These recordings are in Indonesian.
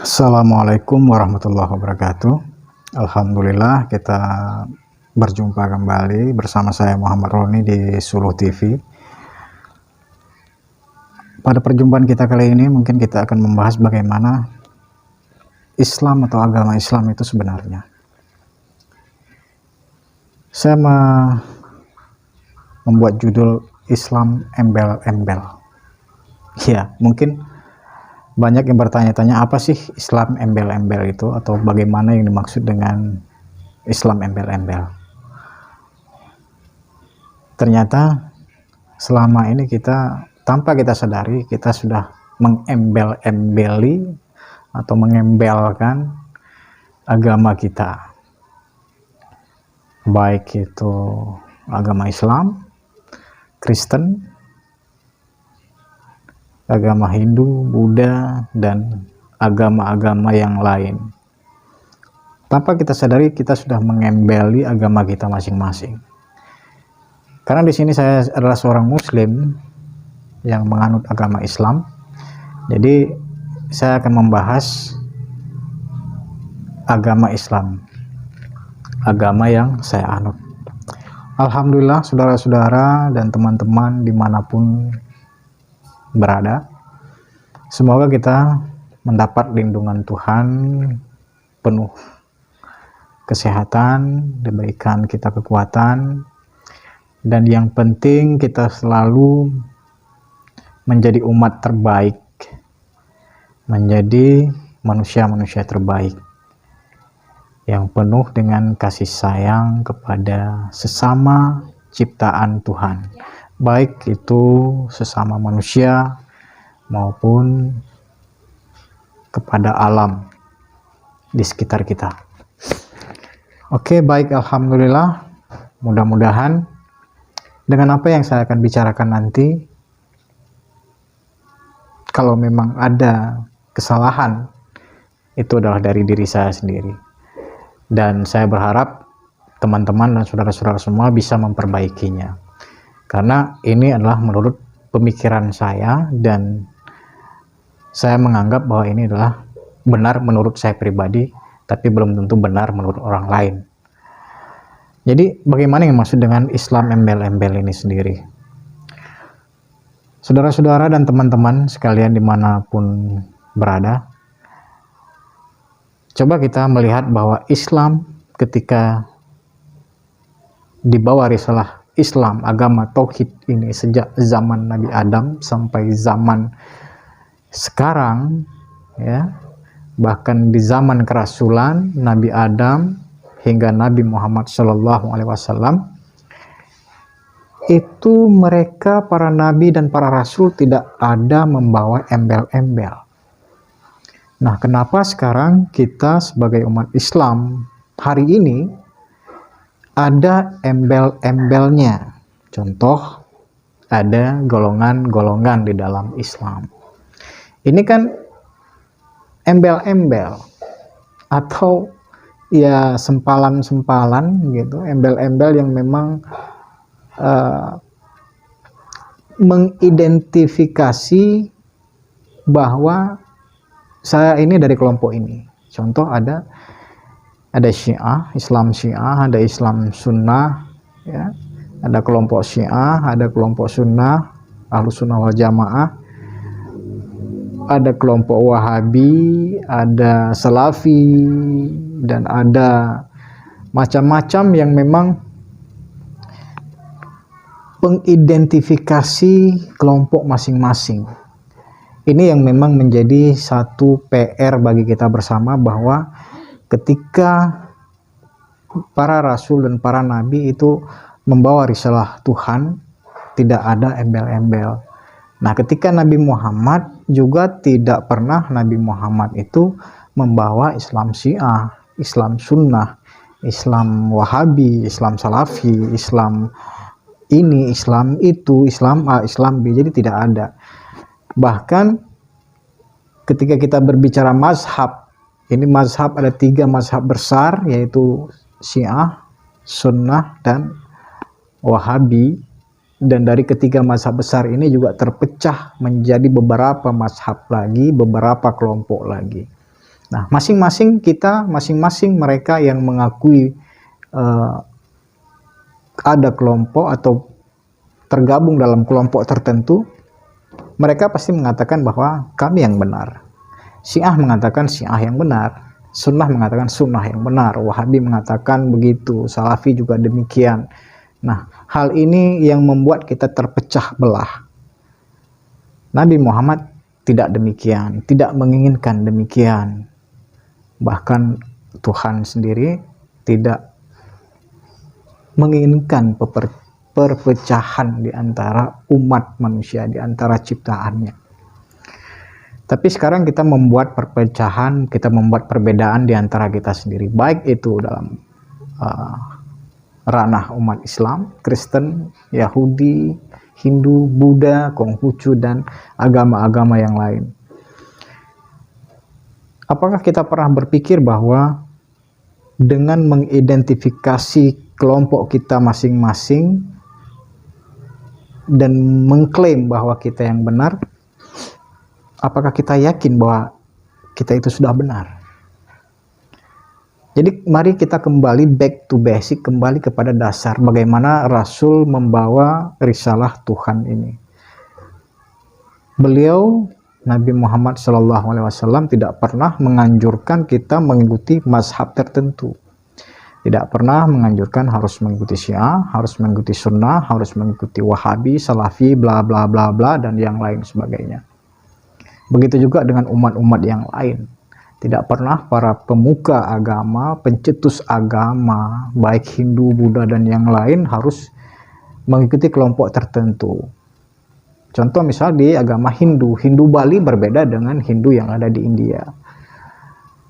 Assalamualaikum warahmatullahi wabarakatuh. Alhamdulillah kita berjumpa kembali bersama saya Muhammad Roni di Suluh TV. Pada perjumpaan kita kali ini mungkin kita akan membahas bagaimana Islam atau agama Islam itu sebenarnya. Saya membuat judul Islam embel-embel. Ya, mungkin banyak yang bertanya-tanya apa sih Islam embel-embel itu, atau bagaimana yang dimaksud dengan Islam embel-embel. Ternyata selama ini kita tanpa kita sadari kita sudah mengembel-embeli atau mengembelkan agama kita, baik itu agama Islam, Kristen, agama Hindu, Buddha, dan agama-agama yang lain. Tanpa kita sadari kita sudah mengembeli agama kita masing-masing. Karena di sini saya adalah seorang Muslim yang menganut agama Islam, jadi saya akan membahas agama Islam, agama yang saya anut. Alhamdulillah, saudara-saudara dan teman-teman dimanapun berada, semoga kita mendapat lindungan Tuhan, penuh kesehatan, diberikan kita kekuatan, dan yang penting kita selalu menjadi umat terbaik, menjadi manusia-manusia terbaik yang penuh dengan kasih sayang kepada sesama ciptaan Tuhan, baik itu sesama manusia maupun kepada alam di sekitar kita. Oke, baik, alhamdulillah. Mudah-mudahan dengan apa yang saya akan bicarakan nanti, kalau memang ada kesalahan, itu adalah dari diri saya sendiri. Dan saya berharap teman-teman dan saudara-saudara semua bisa memperbaikinya. Karena ini adalah menurut pemikiran saya, dan saya menganggap bahwa ini adalah benar menurut saya pribadi, tapi belum tentu benar menurut orang lain. Jadi bagaimana yang maksud dengan Islam embel-embel ini sendiri? Saudara-saudara dan teman-teman sekalian dimanapun berada, coba kita melihat bahwa Islam ketika dibawa risalah Islam, agama Tauhid ini sejak zaman Nabi Adam sampai zaman sekarang, ya, bahkan di zaman kerasulan Nabi Adam hingga Nabi Muhammad SAW, itu mereka para nabi dan para rasul tidak ada membawa embel-embel. Nah, kenapa sekarang kita sebagai umat Islam hari ini ada embel-embelnya? Contoh, ada golongan-golongan di dalam Islam. Ini kan embel-embel atau ya sempalan-sempalan gitu, embel-embel yang memang mengidentifikasi bahwa saya ini dari kelompok ini. Contoh, ada Syiah, Islam Syiah, ada Islam Sunnah, ya. Ada kelompok Syiah, ada kelompok Sunnah, Ahlus Sunnah wal Jamaah, ada kelompok Wahabi, ada Salafi, dan ada macam-macam yang memang mengidentifikasi kelompok masing-masing. Ini yang memang menjadi satu PR bagi kita bersama, bahwa ketika para rasul dan para nabi itu membawa risalah Tuhan, tidak ada embel-embel. Nah, ketika Nabi Muhammad juga tidak pernah Nabi Muhammad itu membawa Islam Syiah, Islam Sunnah, Islam Wahabi, Islam Salafi, Islam ini, Islam itu, Islam A, Islam B. Jadi tidak ada. Bahkan ketika kita berbicara mazhab, ini mazhab ada 3 mazhab besar, yaitu Syiah, Sunnah, dan Wahabi. Dan dari ketiga mazhab besar ini juga terpecah menjadi beberapa mazhab lagi, beberapa kelompok lagi. Nah, masing-masing mereka yang mengakui ada kelompok atau tergabung dalam kelompok tertentu, mereka pasti mengatakan bahwa kami yang benar. Syiah mengatakan Syiah yang benar, Sunnah mengatakan Sunnah yang benar, Wahabi mengatakan begitu, Salafi juga demikian. Nah, hal ini yang membuat kita terpecah belah. Nabi Muhammad tidak demikian, tidak menginginkan demikian. Bahkan Tuhan sendiri tidak menginginkan perpecahan di antara umat manusia, di antara ciptaannya. Tapi sekarang kita membuat perpecahan, kita membuat perbedaan di antara kita sendiri, baik itu dalam ranah umat Islam, Kristen, Yahudi, Hindu, Buddha, Konghucu, dan agama-agama yang lain. Apakah kita pernah berpikir bahwa dengan mengidentifikasi kelompok kita masing-masing dan mengklaim bahwa kita yang benar, apakah kita yakin bahwa kita itu sudah benar? Jadi mari kita kembali back to basic, kembali kepada dasar bagaimana Rasul membawa risalah Tuhan ini. Beliau Nabi Muhammad SAW tidak pernah menganjurkan kita mengikuti mazhab tertentu. Tidak pernah menganjurkan harus mengikuti Syiah, harus mengikuti Sunnah, harus mengikuti Wahabi, Salafi, bla bla bla bla, dan yang lain sebagainya. Begitu juga dengan umat-umat yang lain. Tidak pernah para pemuka agama, pencetus agama, baik Hindu, Buddha, dan yang lain harus mengikuti kelompok tertentu. Contoh misal di agama Hindu, Hindu Bali berbeda dengan Hindu yang ada di India.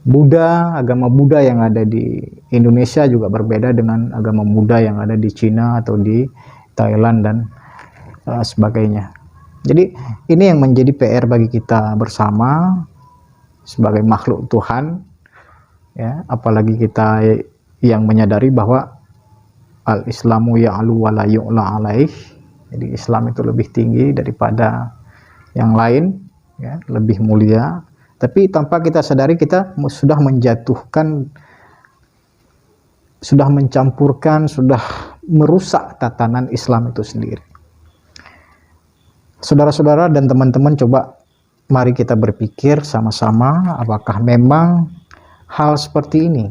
Buddha, agama Buddha yang ada di Indonesia juga berbeda dengan agama Buddha yang ada di Cina atau di Thailand dan sebagainya. Jadi ini yang menjadi PR bagi kita bersama sebagai makhluk Tuhan, ya, apalagi kita yang menyadari bahwa al-Islamu ya'lu wa la yu'la alaih. Jadi Islam itu lebih tinggi daripada yang lain, ya, lebih mulia. Tapi tanpa kita sadari kita sudah menjatuhkan, sudah mencampurkan, sudah merusak tatanan Islam itu sendiri. Saudara-saudara dan teman-teman, coba mari kita berpikir sama-sama apakah memang hal seperti ini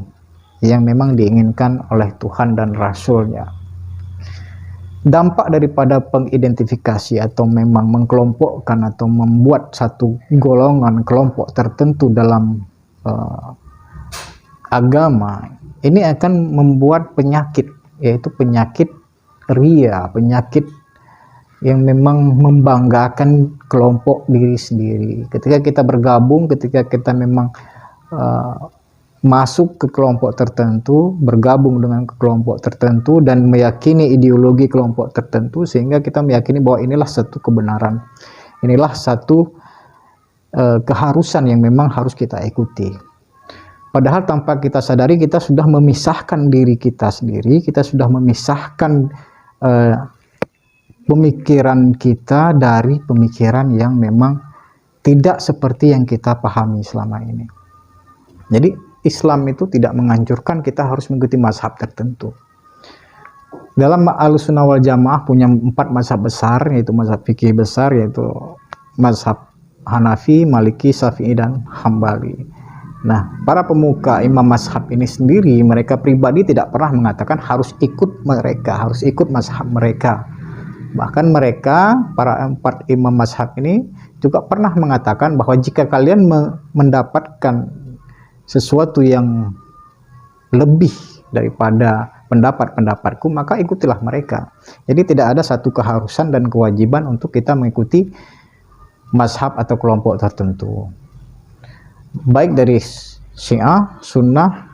yang memang diinginkan oleh Tuhan dan Rasul-Nya. Dampak daripada pengidentifikasi atau memang mengkelompokkan atau membuat satu golongan kelompok tertentu dalam agama ini akan membuat penyakit, yaitu penyakit ria, penyakit yang memang membanggakan kelompok diri sendiri. Ketika kita bergabung, ketika kita memang masuk ke kelompok tertentu, bergabung dengan kelompok tertentu dan meyakini ideologi kelompok tertentu, sehingga kita meyakini bahwa inilah satu kebenaran, inilah satu keharusan yang memang harus kita ikuti. Padahal tanpa kita sadari kita sudah memisahkan diri kita sendiri, kita sudah memisahkan pemikiran kita dari pemikiran yang memang tidak seperti yang kita pahami selama ini. Jadi Islam itu tidak menganjurkan kita harus mengikuti mazhab tertentu. Dalam Ahlussunnah wal Jamaah punya 4 mazhab besar, yaitu mazhab fikih besar, yaitu mazhab Hanafi, Maliki, Syafi'i, dan Hambali. Nah, para pemuka imam mazhab ini sendiri, mereka pribadi tidak pernah mengatakan harus ikut mereka, harus ikut mazhab mereka. Bahkan mereka, para 4 imam mazhab ini juga pernah mengatakan bahwa jika kalian mendapatkan sesuatu yang lebih daripada pendapat-pendapatku, maka ikutilah mereka. Jadi tidak ada satu keharusan dan kewajiban untuk kita mengikuti mazhab atau kelompok tertentu. Baik dari Syiah, Sunnah,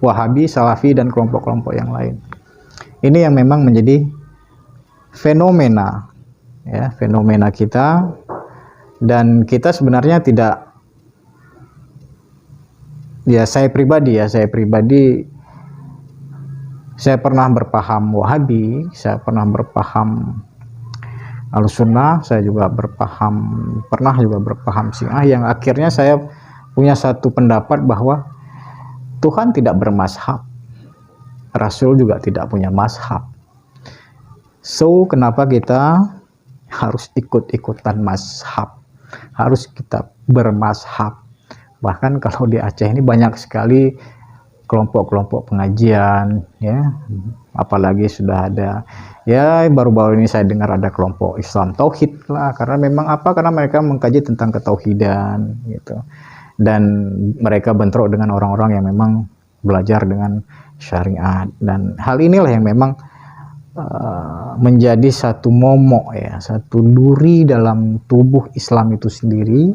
Wahabi, Salafi, dan kelompok-kelompok yang lain. Ini yang memang menjadi fenomena, ya, fenomena kita, dan kita sebenarnya tidak, ya saya pribadi saya pernah berpaham Wahabi, saya pernah berpaham Ahlussunnah, saya juga pernah juga berpaham Syiah, yang akhirnya saya punya satu pendapat bahwa Tuhan tidak bermazhab, Rasul juga tidak punya mazhab. So, kenapa kita harus ikut-ikutan mazhab? Harus kita bermazhab. Bahkan kalau di Aceh ini banyak sekali kelompok-kelompok pengajian, ya. Apalagi sudah ada, ya baru-baru ini saya dengar ada kelompok Islam Tauhid lah, karena memang apa? Karena mereka mengkaji tentang ketauhidan, gitu. Dan mereka bentrok dengan orang-orang yang memang belajar dengan syariat, dan hal inilah yang memang menjadi satu momok, ya, satu duri dalam tubuh Islam itu sendiri,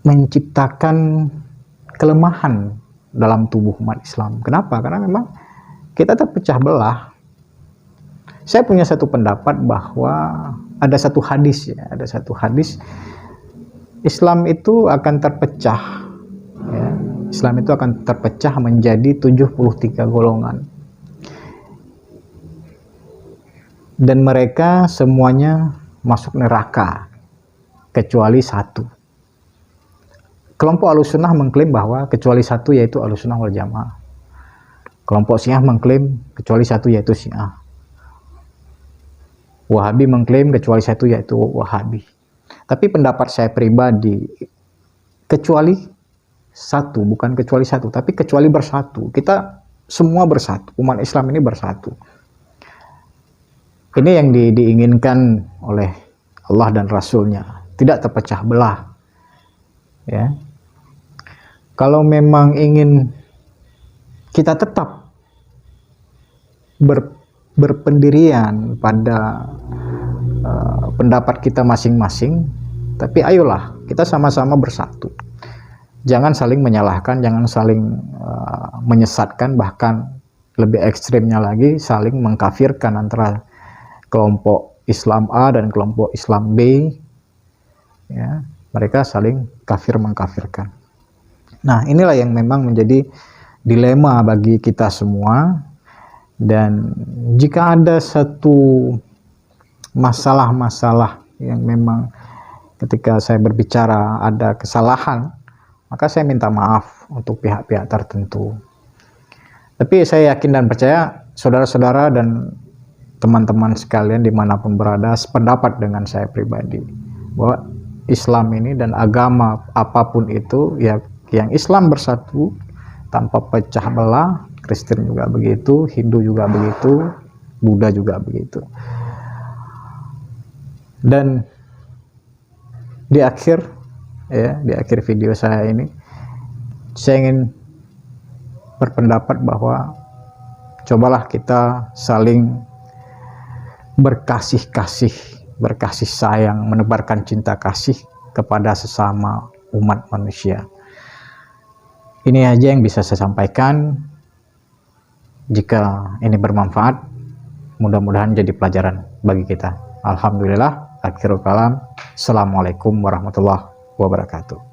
menciptakan kelemahan dalam tubuh umat Islam. Kenapa? Karena memang kita terpecah belah. Saya punya satu pendapat bahwa ada satu hadis, ya, ada satu hadis Islam itu akan terpecah, ya. Islam itu akan terpecah menjadi 73 golongan. Dan mereka semuanya masuk neraka kecuali satu. Kelompok Ahlussunnah mengklaim bahwa kecuali satu, yaitu Ahlussunnah wal Jamaah. Kelompok Syiah mengklaim kecuali satu, yaitu Syiah. Wahabi mengklaim kecuali satu, yaitu Wahabi. Tapi pendapat saya pribadi, kecuali satu, bukan kecuali satu, tapi kecuali bersatu. Kita semua bersatu, umat Islam ini bersatu. Ini yang diinginkan oleh Allah dan Rasulnya, tidak terpecah belah, ya. Kalau memang ingin kita tetap berpendirian pada pendapat kita masing-masing, tapi ayolah kita sama-sama bersatu. Jangan saling menyalahkan, jangan saling menyesatkan, bahkan lebih ekstrimnya lagi saling mengkafirkan antara kelompok Islam A dan kelompok Islam B, ya. Mereka saling kafir mengkafirkan. Nah, inilah yang memang menjadi dilema bagi kita semua. Dan jika ada satu masalah-masalah yang memang ketika saya berbicara ada kesalahan, maka saya minta maaf untuk pihak-pihak tertentu. Tapi saya yakin dan percaya saudara-saudara dan teman-teman sekalian dimanapun berada sependapat dengan saya pribadi, bahwa Islam ini dan agama apapun itu, ya, yang Islam bersatu tanpa pecah belah. Kristen juga begitu, Hindu juga begitu, Buddha juga begitu. Dan di akhir, ya, di akhir video saya ini, saya ingin berpendapat bahwa cobalah kita saling berkasih sayang, menebarkan cinta kasih kepada sesama umat manusia. Ini aja yang bisa saya sampaikan. Jika ini bermanfaat, mudah-mudahan jadi pelajaran bagi kita. Alhamdulillah, akhirul kalam. Assalamualaikum warahmatullahi wabarakatuh.